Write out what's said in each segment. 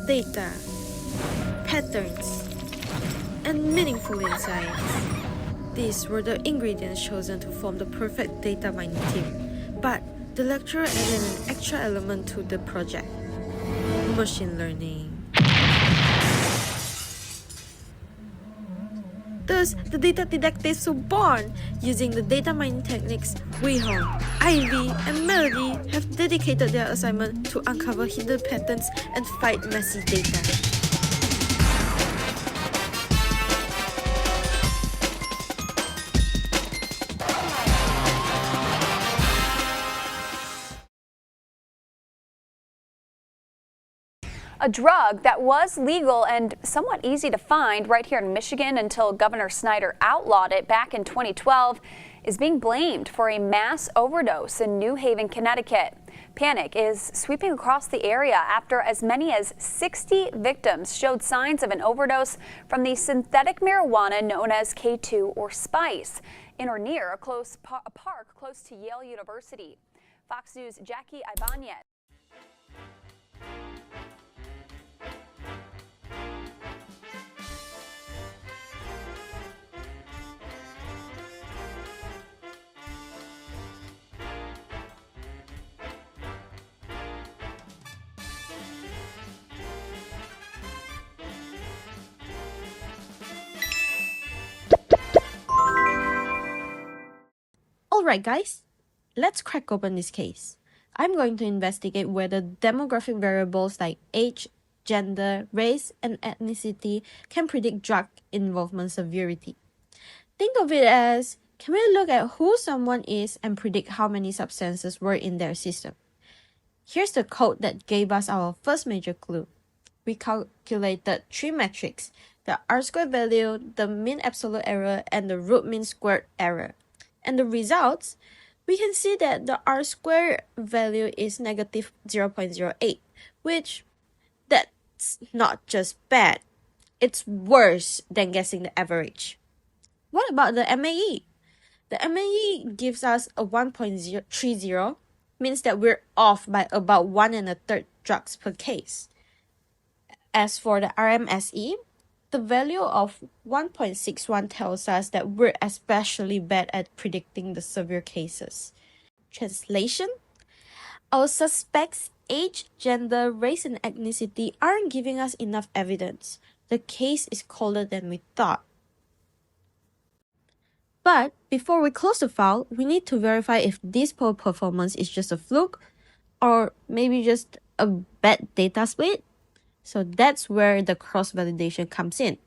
data, patterns, and meaningful insights. These were the ingredients chosen to form the perfect data mining team. But the lecturer added an extra element to the project: machine learning. Thus, the data detectives were born. Using the data mining techniques, Weihong, Ivy, and Melody have dedicated their assignment to uncover hidden patterns and fight messy data. A drug that was legal and somewhat easy to find right here in Michigan until Governor Snyder outlawed it back in 2012 is being blamed for a mass overdose in New Haven, Connecticut. Panic is sweeping across the area after as many as 60 victims showed signs of an overdose from the synthetic marijuana known as K2 or Spice in or near a park close to Yale University. Fox News' Jackie Ibanez. Alright guys, let's crack open this case. I'm going to investigate whether demographic variables like age, gender, race, and ethnicity can predict drug involvement severity. Think of it as, can we look at who someone is and predict how many substances were in their system? Here's the code that gave us our first major clue. We calculated three metrics: the R-squared value, the mean absolute error, and the root mean squared error. And the results, we can see that the R-squared value is negative 0.08, which that's not just bad, it's worse than guessing the average. What about the MAE? The MAE gives us a 1.30, means that we're off by about 1 1/3 drugs per case. As for the RMSE, the value of 1.61 tells us that we're especially bad at predicting the severe cases. Translation? Our suspects' age, gender, race, and ethnicity aren't giving us enough evidence. The case is colder than we thought. But before we close the file, we need to verify if this poor performance is just a fluke or maybe just a bad data split. So that's where the cross-validation comes in.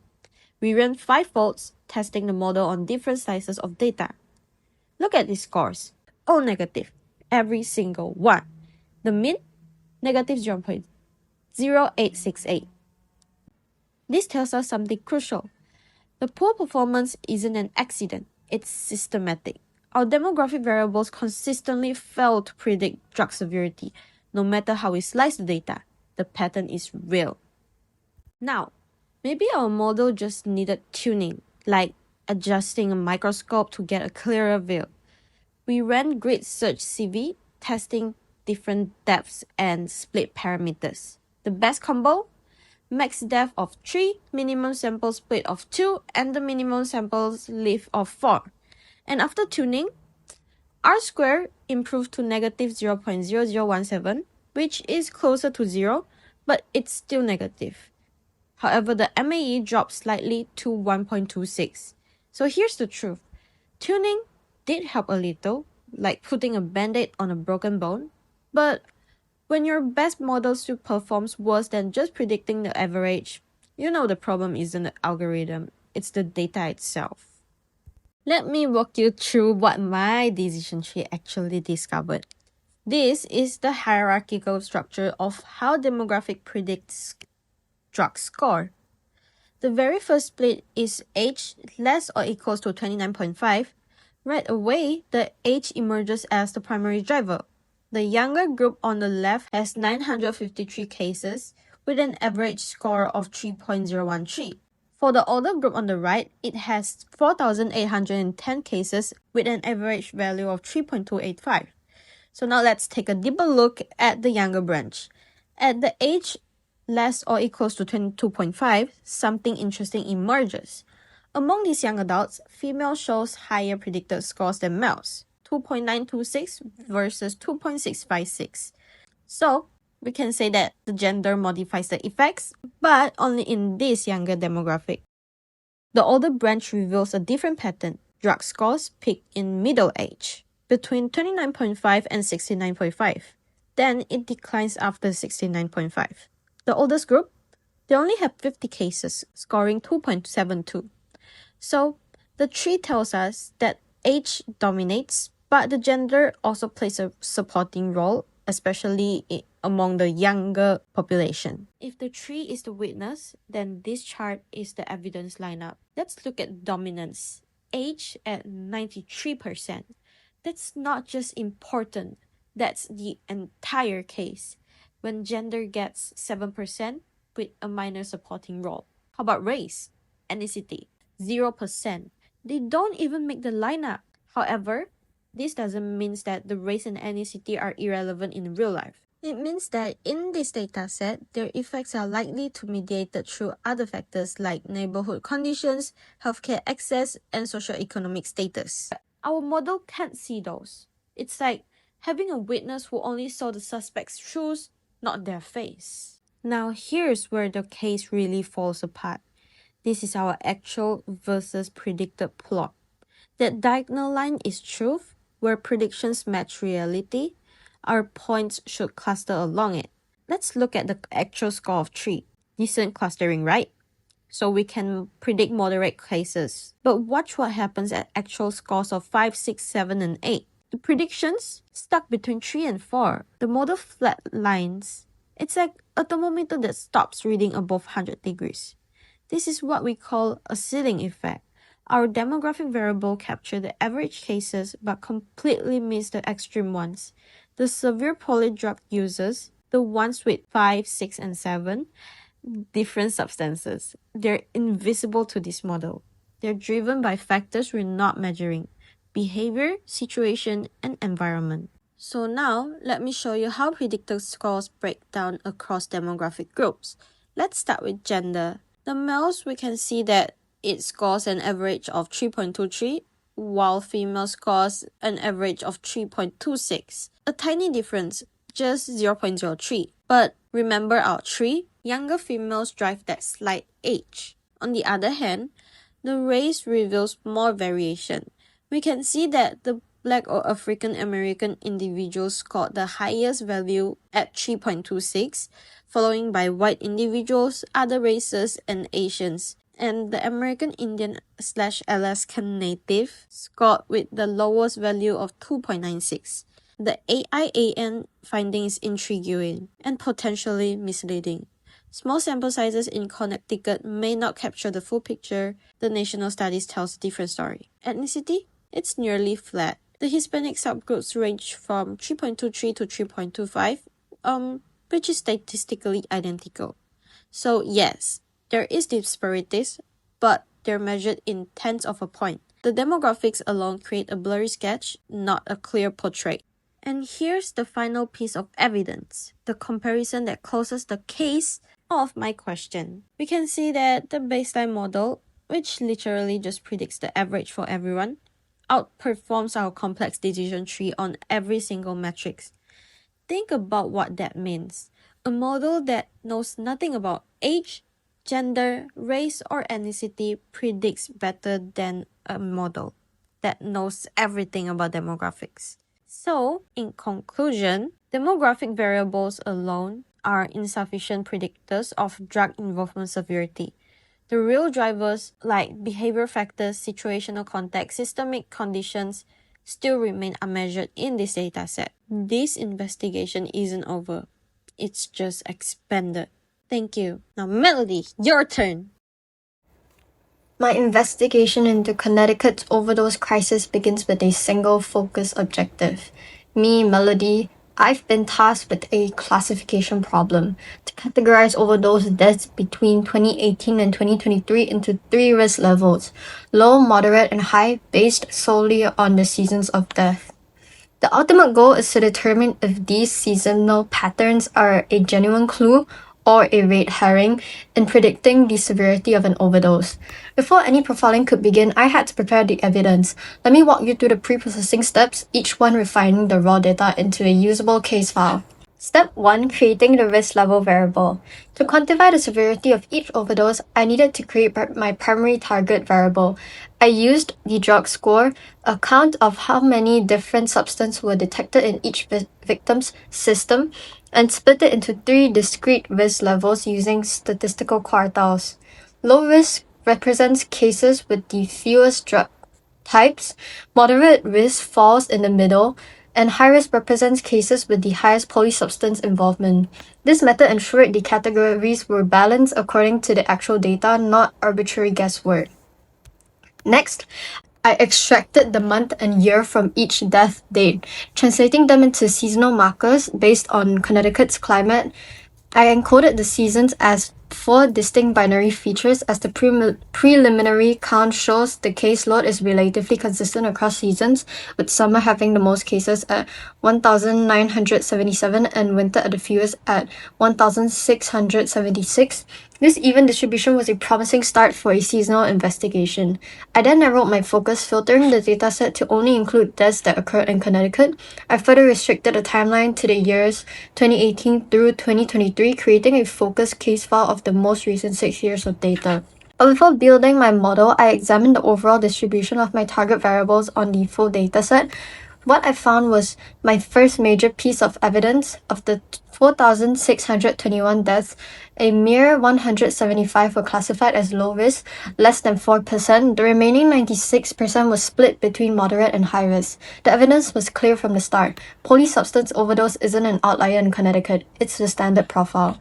We ran 5 folds, testing the model on different slices of data. Look at these scores. All negative. Every single one. The mean? Negative 0.0868. This tells us something crucial. The poor performance isn't an accident. It's systematic. Our demographic variables consistently fail to predict drug severity, no matter how we slice the data. The pattern is real. Now, maybe our model just needed tuning, like adjusting a microscope to get a clearer view. We ran grid search CV, testing different depths and split parameters. The best combo? Max depth of 3, minimum sample split of 2, and the minimum sample lift of 4. And after tuning, R-squared improved to negative 0.0017, which is closer to 0, but it's still negative. However, the MAE dropped slightly to 1.26. So here's the truth. Tuning did help a little, like putting a band-aid on a broken bone, but when your best model still performs worse than just predicting the average, you know the problem isn't the algorithm, it's the data itself. Let me walk you through what my decision tree actually discovered. This is the hierarchical structure of how demographic predicts drug score. The very first split is age less or equals to 29.5. Right away, the age emerges as the primary driver. The younger group on the left has 953 cases with an average score of 3.013. For the older group on the right, it has 4,810 cases with an average value of 3.285. So now let's take a deeper look at the younger branch. At the age less or equals to 22.5, something interesting emerges. Among these young adults, females shows higher predicted scores than males, 2.926 versus 2.656. So, we can say that the gender modifies the effects, but only in this younger demographic. The older branch reveals a different pattern. Drug scores peak in middle age, between 29.5 and 69.5. Then it declines after 69.5. The oldest group, they only have 50 cases, scoring 2.72. So, the tree tells us that age dominates, but the gender also plays a supporting role, especially among the younger population. If the tree is the witness, then this chart is the evidence lineup. Let's look at dominance. Age at 93%. That's not just important, that's the entire case. When gender gets 7% with a minor supporting role. How about race? Ethnicity? 0%. They don't even make the lineup. However, this doesn't mean that the race and ethnicity are irrelevant in real life. It means that in this dataset, their effects are likely to be mediated through other factors like neighborhood conditions, healthcare access, and socioeconomic status. Our model can't see those. It's like having a witness who only saw the suspect's shoes, not their face. Now here's where the case really falls apart. This is our actual versus predicted plot. That diagonal line is truth, where predictions match reality. Our points should cluster along it. Let's look at the actual score of 3. Decent clustering, right? So we can predict moderate cases. But watch what happens at actual scores of 5, 6, 7, and 8. The predictions stuck between 3 and 4. The model flat lines. It's like a thermometer that stops reading above 100 degrees. This is what we call a ceiling effect. Our demographic variable captures the average cases but completely miss the extreme ones. The severe polydrug users, the ones with 5, 6, and 7, different substances. They're invisible to this model. They're driven by factors we're not measuring: behavior, situation, and environment. So now, let me show you how predicted scores break down across demographic groups. Let's start with gender. The males, we can see that it scores an average of 3.23, while female scores an average of 3.26. A tiny difference, just 0.03. But remember our tree? Younger females drive that slight age. On the other hand, the race reveals more variation. We can see that the Black or African American individuals scored the highest value at 3.26, following by white individuals, other races, and Asians. And the American Indian/Alaskan Native scored with the lowest value of 2.96. The AIAN finding is intriguing and potentially misleading. Small sample sizes in Connecticut may not capture the full picture. The national studies tells a different story. Ethnicity? It's nearly flat. The Hispanic subgroups range from 3.23 to 3.25, which is statistically identical. So yes, there is disparities, but they're measured in tenths of a point. The demographics alone create a blurry sketch, not a clear portrait. And here's the final piece of evidence, the comparison that closes the case of my question. We can see that the baseline model, which literally just predicts the average for everyone, outperforms our complex decision tree on every single metrics. Think about what that means. A model that knows nothing about age, gender, race, or ethnicity predicts better than a model that knows everything about demographics. So, in conclusion, demographic variables alone are insufficient predictors of drug involvement severity. The real drivers like behavior factors, situational context, systemic conditions still remain unmeasured in this dataset. This investigation isn't over. It's just expanded. Thank you. Now Melody, your turn. My investigation into Connecticut's overdose crisis begins with a single focus objective. Me, Melody, I've been tasked with a classification problem to categorize overdose deaths between 2018 and 2023 into 3 risk levels: low, moderate, and high, based solely on the seasons of death. The ultimate goal is to determine if these seasonal patterns are a genuine clue or a red herring in predicting the severity of an overdose. Before any profiling could begin, I had to prepare the evidence. Let me walk you through the pre-processing steps, each one refining the raw data into a usable case file. Step 1. Creating the risk level variable. To quantify the severity of each overdose, I needed to create my primary target variable. I used the drug score, a count of how many different substances were detected in each victim's system, and split it into 3 discrete risk levels using statistical quartiles. Low risk represents cases with the fewest drug types, moderate risk falls in the middle, and high risk represents cases with the highest polysubstance involvement. This method ensured the categories were balanced according to the actual data, not arbitrary guesswork. Next, I extracted the month and year from each death date, translating them into seasonal markers based on Connecticut's climate. I encoded the seasons as 4 distinct binary features as the preliminary count shows the caseload is relatively consistent across seasons, with summer having the most cases at 1,977 and winter at the fewest at 1,676. This even distribution was a promising start for a seasonal investigation. I then narrowed my focus, filtering the dataset to only include deaths that occurred in Connecticut. I further restricted the timeline to the years 2018 through 2023, creating a focused case file of the most recent 6 years of data. But before building my model, I examined the overall distribution of my target variables on the full dataset. What I found was my first major piece of evidence. Of the 4,621 deaths, a mere 175 were classified as low risk, less than 4%. The remaining 96% was split between moderate and high risk. The evidence was clear from the start. Polysubstance overdose isn't an outlier in Connecticut, it's the standard profile.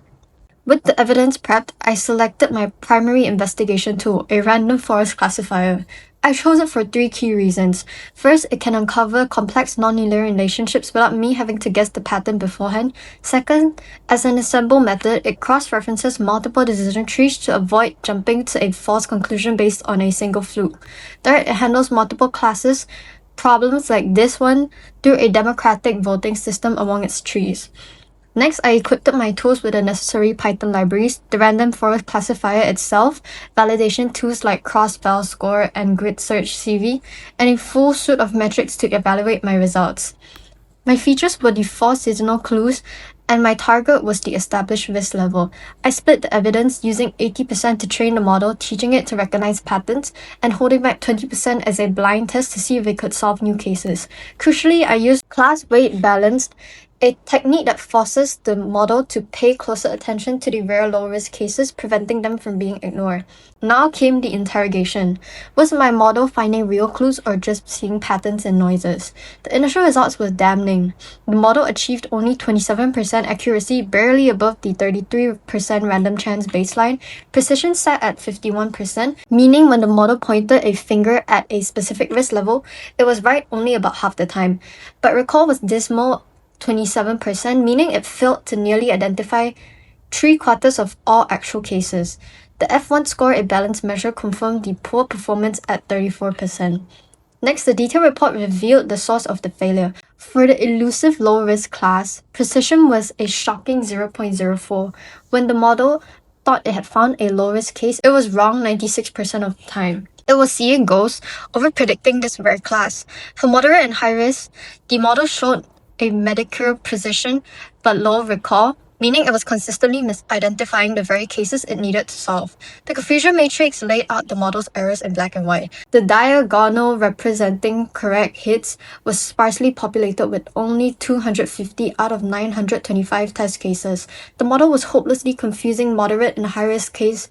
With the evidence prepped, I selected my primary investigation tool, a random forest classifier. I chose it for 3 key reasons. First, it can uncover complex nonlinear relationships without me having to guess the pattern beforehand. Second, as an ensemble method, it cross-references multiple decision trees to avoid jumping to a false conclusion based on a single fluke. Third, it handles multiple classes problems like this one through a democratic voting system among its trees. Next, I equipped my tools with the necessary Python libraries, the random forest classifier itself, validation tools like Cross-Val Score and Grid Search CV, and a full suite of metrics to evaluate my results. My features were the 4 seasonal clues, and my target was the established risk level. I split the evidence using 80% to train the model, teaching it to recognize patterns, and holding back 20% as a blind test to see if it could solve new cases. Crucially, I used class-weight balanced, a technique that forces the model to pay closer attention to the rare low-risk cases, preventing them from being ignored. Now came the interrogation. Was my model finding real clues or just seeing patterns and noises? The initial results were damning. The model achieved only 27% accuracy, barely above the 33% random chance baseline. Precision sat at 51%, meaning when the model pointed a finger at a specific risk level, it was right only about half the time. But recall was dismal 27%, meaning it failed to nearly identify 3/4 of all actual cases. The F1 score, a balanced measure, confirmed the poor performance at 34%. Next, the detailed report revealed the source of the failure. For the elusive low-risk class, precision was a shocking 0.04. When the model thought it had found a low-risk case, it was wrong 96% of the time. It was seeing ghosts, over-predicting this rare class. For moderate and high risk, the model showed a mediocre precision but low recall, meaning it was consistently misidentifying the very cases it needed to solve. The confusion matrix laid out the model's errors in black and white. The diagonal representing correct hits was sparsely populated with only 250 out of 925 test cases. The model was hopelessly confusing moderate and high-risk case.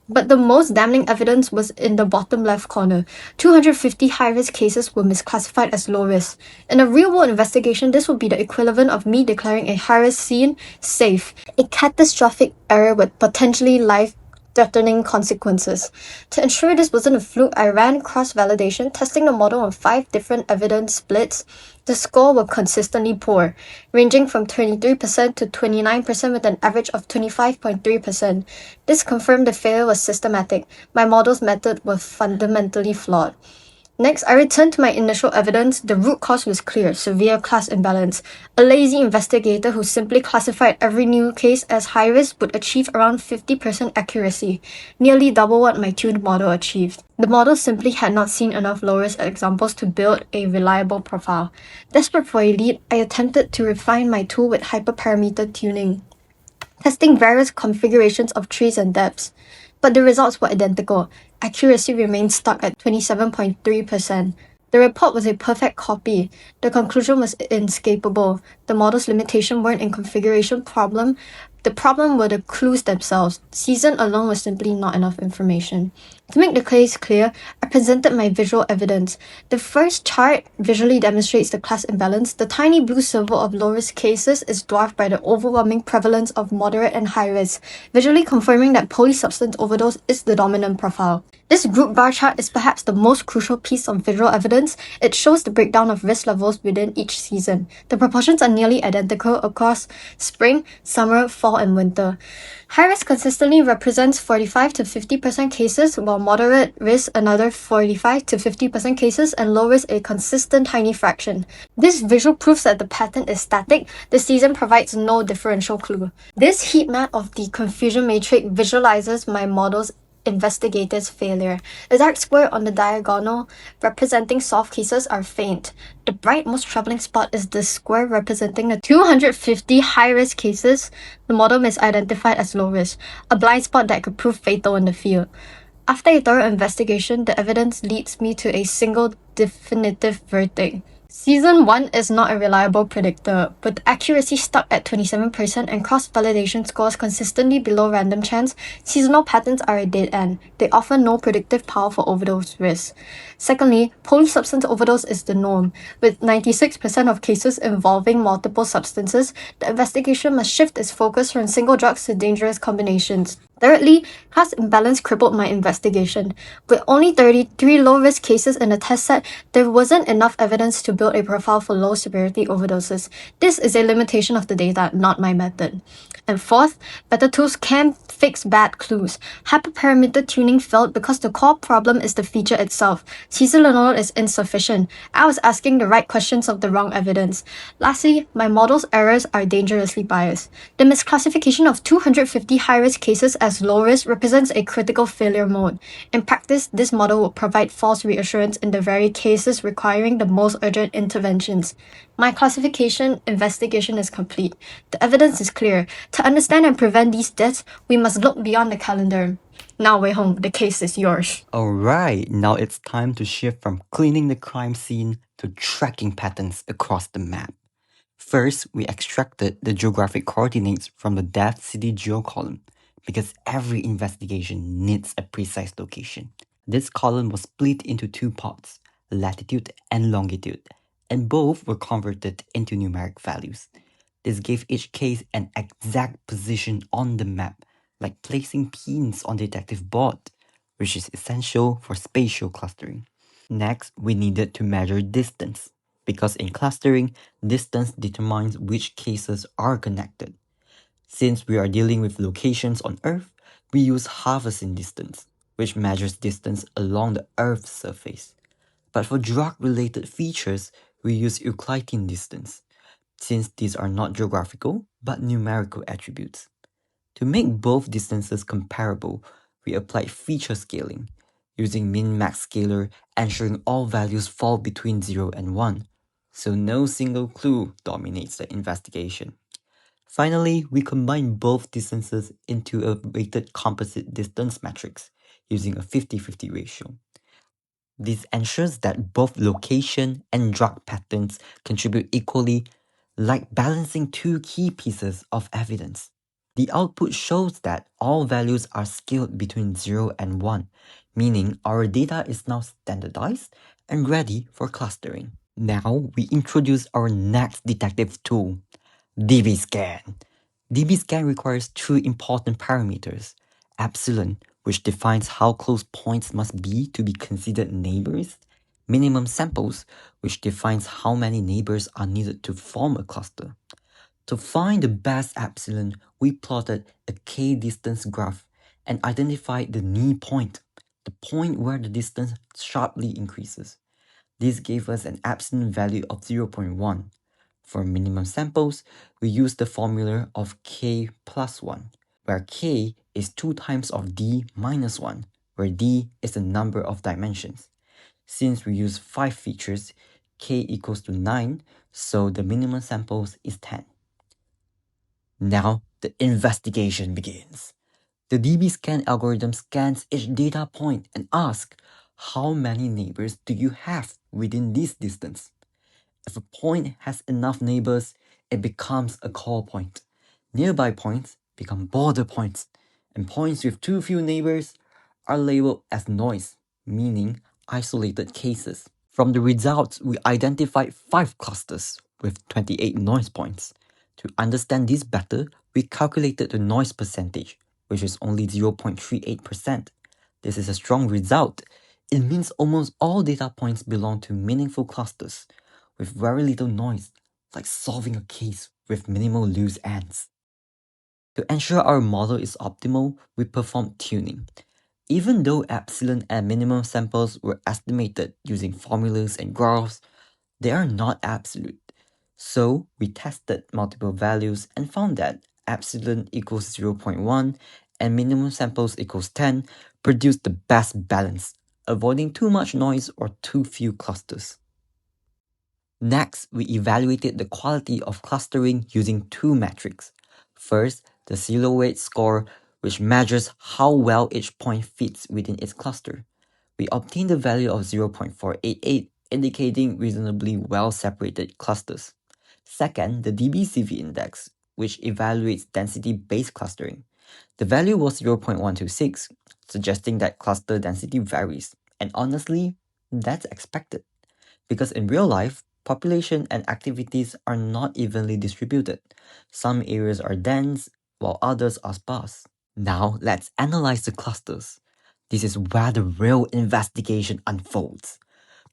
But the most damning evidence was in the bottom left corner. 250 high-risk cases were misclassified as low-risk. In a real-world investigation, this would be the equivalent of me declaring a high-risk scene safe, a catastrophic error with potentially life-threatening consequences. To ensure this wasn't a fluke, I ran cross-validation, testing the model on 5 different evidence splits. The score were consistently poor, ranging from 23% to 29% with an average of 25.3%. This confirmed the failure was systematic. My model's method was fundamentally flawed. Next, I returned to my initial evidence. The root cause was clear: severe class imbalance. A lazy investigator who simply classified every new case as high risk would achieve around 50% accuracy, nearly double what my tuned model achieved. The model simply had not seen enough low-risk examples to build a reliable profile. Desperate for a lead, I attempted to refine my tool with hyperparameter tuning, testing various configurations of trees and depths. But the results were identical. Accuracy remained stuck at 27.3%. The report was a perfect copy. The conclusion was inescapable. The model's limitation weren't in configuration problem. The problem were the clues themselves. Season alone was simply not enough information. To make the case clear, I presented my visual evidence. The first chart visually demonstrates the class imbalance. The tiny blue circle of low-risk cases is dwarfed by the overwhelming prevalence of moderate and high risk, visually confirming that polysubstance overdose is the dominant profile. This group bar chart is perhaps the most crucial piece of visual evidence. It shows the breakdown of risk levels within each season. The proportions are nearly identical across spring, summer, fall, and winter. High risk consistently represents 45 to 50% cases, while moderate risk another 45 to 50% cases, and low risk a consistent tiny fraction. This visual proves that the pattern is static. The season provides no differential clue. This heat map of the confusion matrix visualizes my model's investigator's failure. The dark square on the diagonal representing solved cases are faint. The bright, most troubling spot is the square representing the 250 high-risk cases the model misidentified as low risk, a blind spot that could prove fatal in the field. After a thorough investigation, the evidence leads me to a single definitive verdict. Season 1 is not a reliable predictor, with accuracy stuck at 27% and cross-validation scores consistently below random chance. Seasonal patterns are a dead end. They offer no predictive power for overdose risk. Secondly, polysubstance overdose is the norm. With 96% of cases involving multiple substances, the investigation must shift its focus from single drugs to dangerous combinations. Thirdly, class imbalance crippled my investigation. With only 33 low-risk cases in the test set, there wasn't enough evidence to build a profile for low-severity overdoses. This is a limitation of the data, not my method. And fourth, better tools can fix bad clues. Hyperparameter tuning failed because the core problem is the feature itself. Season alone is insufficient. I was asking the right questions of the wrong evidence. Lastly, my model's errors are dangerously biased. The misclassification of 250 high-risk cases as low risk represents a critical failure mode. In practice, this model will provide false reassurance in the very cases requiring the most urgent interventions. My classification investigation is complete. The evidence is clear. To understand and prevent these deaths, we must look beyond the calendar. Now, Wei Hong, the case is yours. Alright, now it's time to shift from cleaning the crime scene to tracking patterns across the map. First, we extracted the geographic coordinates from the Death City GeoColumn because every investigation needs a precise location. This column was split into two parts, latitude and longitude, and both were converted into numeric values. This gave each case an exact position on the map, like placing pins on the detective board, which is essential for spatial clustering. Next, we needed to measure distance, because in clustering, distance determines which cases are connected. Since we are dealing with locations on Earth, we use Haavissen distance, which measures distance along the Earth's surface. But for drug-related features, we use Euclidean distance, since these are not geographical but numerical attributes. To make both distances comparable, we applied feature scaling, using min-max scalar ensuring all values fall between 0 and 1, so no single clue dominates the investigation. Finally, we combine both distances into a weighted composite distance matrix using a 50-50 ratio. This ensures that both location and drug patterns contribute equally, like balancing two key pieces of evidence. The output shows that all values are scaled between 0 and 1, meaning our data is now standardized and ready for clustering. Now we introduce our next detective tool, DBScan. DBScan requires two important parameters, epsilon, which defines how close points must be to be considered neighbors, minimum samples, which defines how many neighbors are needed to form a cluster. To find the best epsilon, we plotted a k-distance graph and identified the knee point, the point where the distance sharply increases. This gave us an absolute value of 0.1. For minimum samples, we used the formula of k plus 1, where k is 2 times of d minus 1, where d is the number of dimensions. Since we use 5 features, k equals to 9, so the minimum samples is 10. Now, the investigation begins. The dbScan algorithm scans each data point and asks, how many neighbors do you have within this distance? If a point has enough neighbors, it becomes a call point. Nearby points become border points, and points with too few neighbors are labeled as noise, meaning isolated cases. From the results, we identified 5 clusters with 28 noise points. To understand this better, we calculated the noise percentage, which is only 0.38%. This is a strong result. It means almost all data points belong to meaningful clusters with very little noise, like solving a case with minimal loose ends. To ensure our model is optimal, we performed tuning. Even though epsilon and minimum samples were estimated using formulas and graphs, they are not absolute. So we tested multiple values and found that epsilon equals 0.1 and minimum samples equals 10 produce the best balance, avoiding too much noise or too few clusters. Next, we evaluated the quality of clustering using 2 metrics. First, the silhouette score, which measures how well each point fits within its cluster. We obtained a value of 0.488, indicating reasonably well-separated clusters. Second, the dbCV index, which evaluates density-based clustering. The value was 0.126, suggesting that cluster density varies. And honestly, that's expected. Because in real life, population and activities are not evenly distributed. Some areas are dense, while others are sparse. Now, let's analyze the clusters. This is where the real investigation unfolds.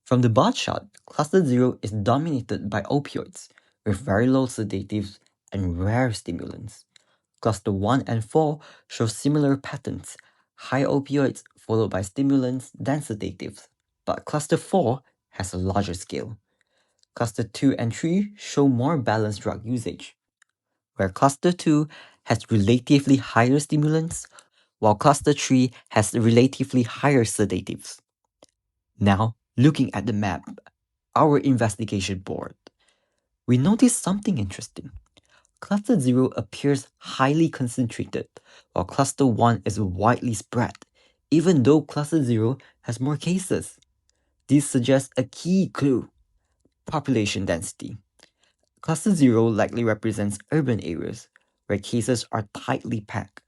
From the bar chart, cluster 0 is dominated by opioids, with very low sedatives and rare stimulants. Cluster 1 and 4 show similar patterns, high opioids followed by stimulants, then sedatives. But cluster 4 has a larger scale. Cluster 2 and 3 show more balanced drug usage, where cluster 2 has relatively higher stimulants, while cluster 3 has relatively higher sedatives. Now, looking at the map, our investigation board, we notice something interesting. Cluster 0 appears highly concentrated, while cluster 1 is widely spread, even though cluster 0 has more cases. This suggests a key clue: population density. Cluster 0 likely represents urban areas, where cases are tightly packed.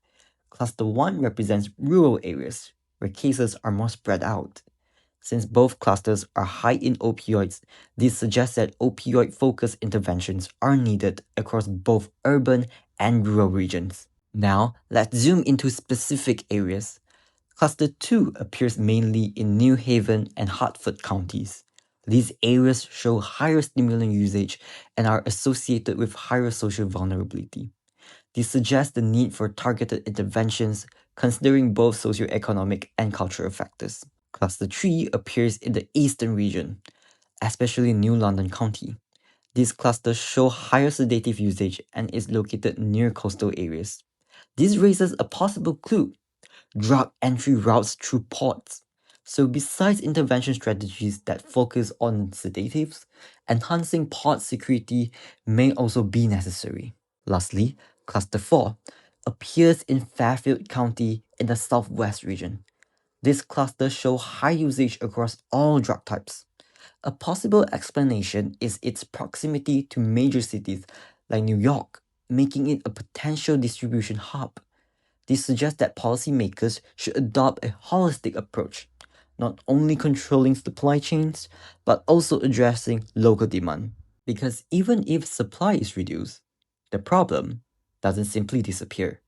Cluster 1 represents rural areas, where cases are more spread out. Since both clusters are high in opioids, this suggests that opioid-focused interventions are needed across both urban and rural regions. Now, let's zoom into specific areas. Cluster 2 appears mainly in New Haven and Hartford counties. These areas show higher stimulant usage and are associated with higher social vulnerability. This suggests the need for targeted interventions, considering both socioeconomic and cultural factors. Cluster 3 appears in the eastern region, especially New London County. These clusters show higher sedative usage and is located near coastal areas. This raises a possible clue: drug entry routes through ports. So besides intervention strategies that focus on sedatives, enhancing port security may also be necessary. Lastly, Cluster 4 appears in Fairfield County in the southwest region. This cluster shows high usage across all drug types. A possible explanation is its proximity to major cities like New York, making it a potential distribution hub. This suggests that policymakers should adopt a holistic approach, not only controlling supply chains, but also addressing local demand. Because even if supply is reduced, the problem doesn't simply disappear.